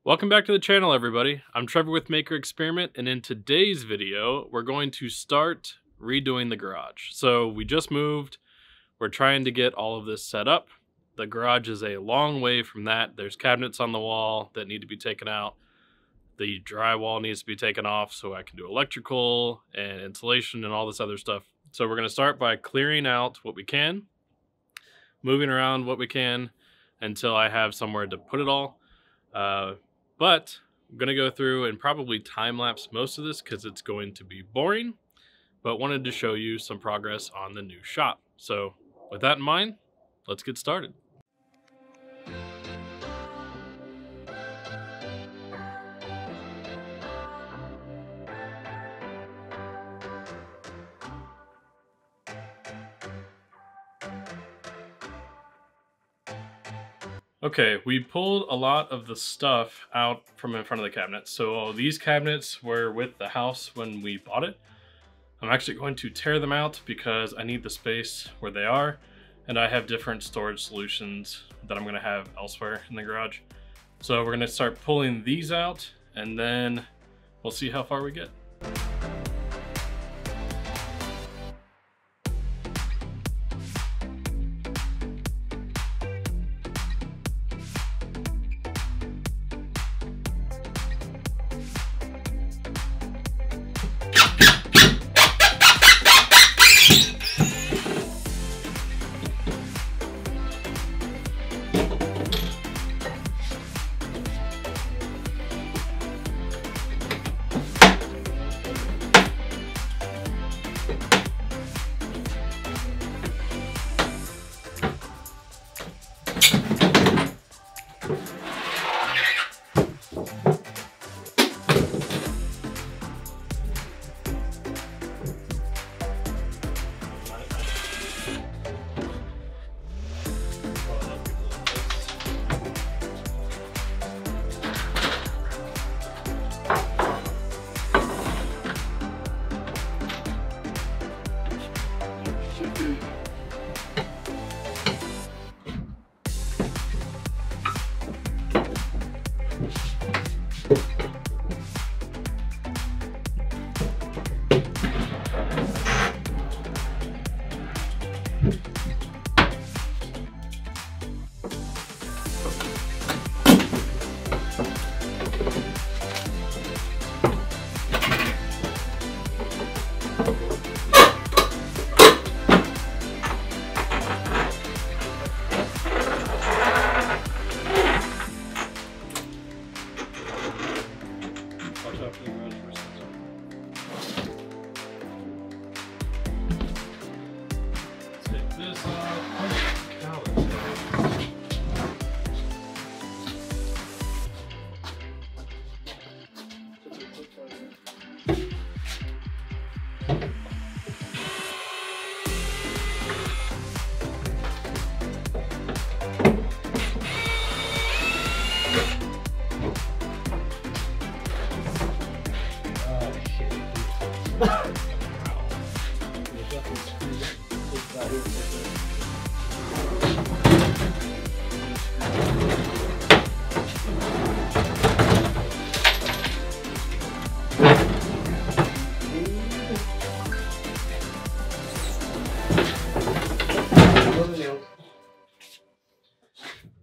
Welcome back to the channel, everybody. I'm Trevor with Maker Experiment, and in today's video, we're going to start redoing the garage. So we just moved. We're trying to get all of this set up. The garage is a long way from that. There's cabinets on the wall that need to be taken out. The drywall needs to be taken off so I can do electrical and insulation and all this other stuff. So we're going to start by clearing out what we can, moving around what we can until I have somewhere to put it all. But I'm going to go through and probably time-lapse most of this because it's going to be boring, but wanted to show you some progress on the new shop. So with that in mind, let's get started. Okay, we pulled a lot of the stuff out from in front of the cabinet. So these cabinets were with the house when we bought it. I'm actually going to tear them out because I need the space where they are, and I have different storage solutions that I'm going to have elsewhere in the garage. So we're going to start pulling these out, and then we'll see how far we get.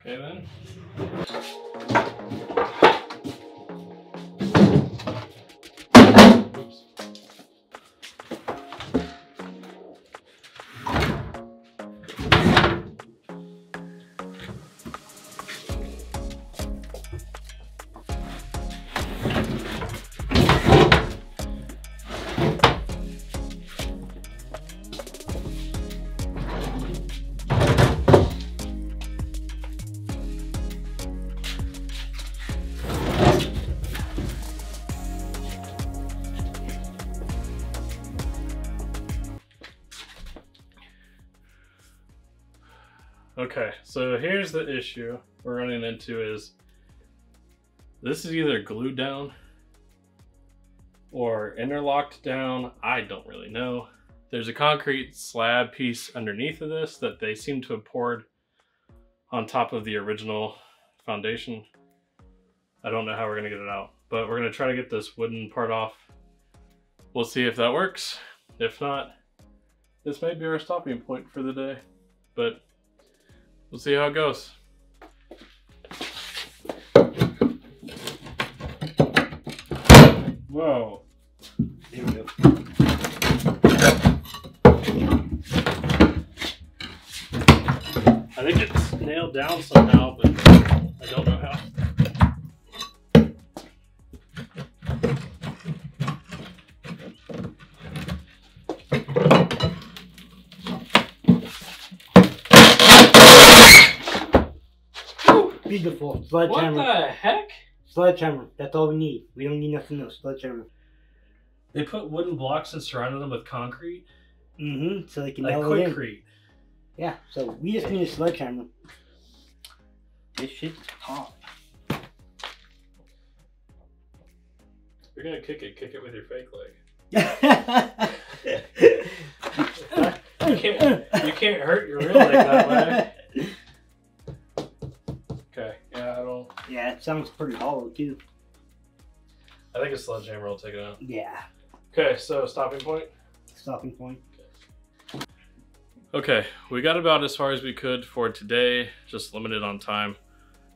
Okay then. Oops. Okay, so here's the issue we're running into is this is either glued down or interlocked down. I don't really know. There's a concrete slab piece underneath of this that they seem to have poured on top of the original foundation. I don't know how we're gonna get it out, but we're gonna try to get this wooden part off. We'll see if that works. If not, this may be our stopping point for the day, but we'll see how it goes. Whoa. There we go. I think it's nailed down somehow, but I don't know how. Beautiful. What Sledgehammer. the heck? Sledgehammer. That's all we need. We don't need nothing else. Sledgehammer. They put wooden blocks and surrounded them with concrete? Mm-hmm. So they can Like nail it in. quickcrete. Yeah. So we just need a sledgehammer. This shit's hot. You're gonna kick it with your fake leg. You can't hurt your real leg that way. Okay, yeah, I don't... Yeah, it sounds pretty hollow too. I think a sledgehammer will take it out. Yeah. Okay, so stopping point? Stopping point. Okay, we got about as far as we could for today, just limited on time.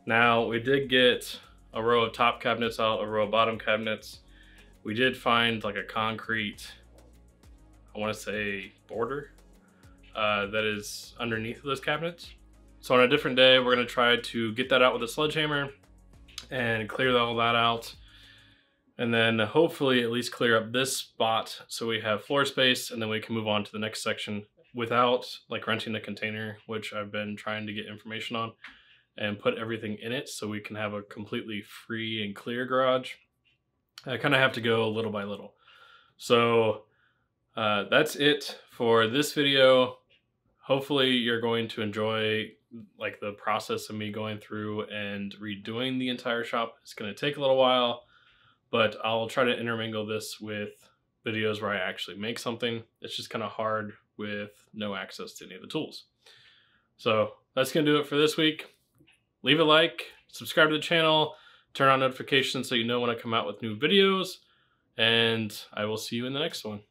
Now, we did get a row of top cabinets out, a row of bottom cabinets. We did find like a concrete, I want to say border, that is underneath those cabinets. So on a different day, we're gonna try to get that out with a sledgehammer and clear all that out. And then hopefully at least clear up this spot so we have floor space, and then we can move on to the next section without like renting a container, which I've been trying to get information on, and put everything in it so we can have a completely free and clear garage. I kind of have to go little by little. So that's it for this video. Hopefully you're going to enjoy like the process of me going through and redoing the entire shop. It's going to take a little while, but I'll try to intermingle this with videos where I actually make something. It's just kind of hard with no access to any of the tools. So that's going to do it for this week. Leave a like, subscribe to the channel, turn on notifications so you know when I come out with new videos, and I will see you in the next one.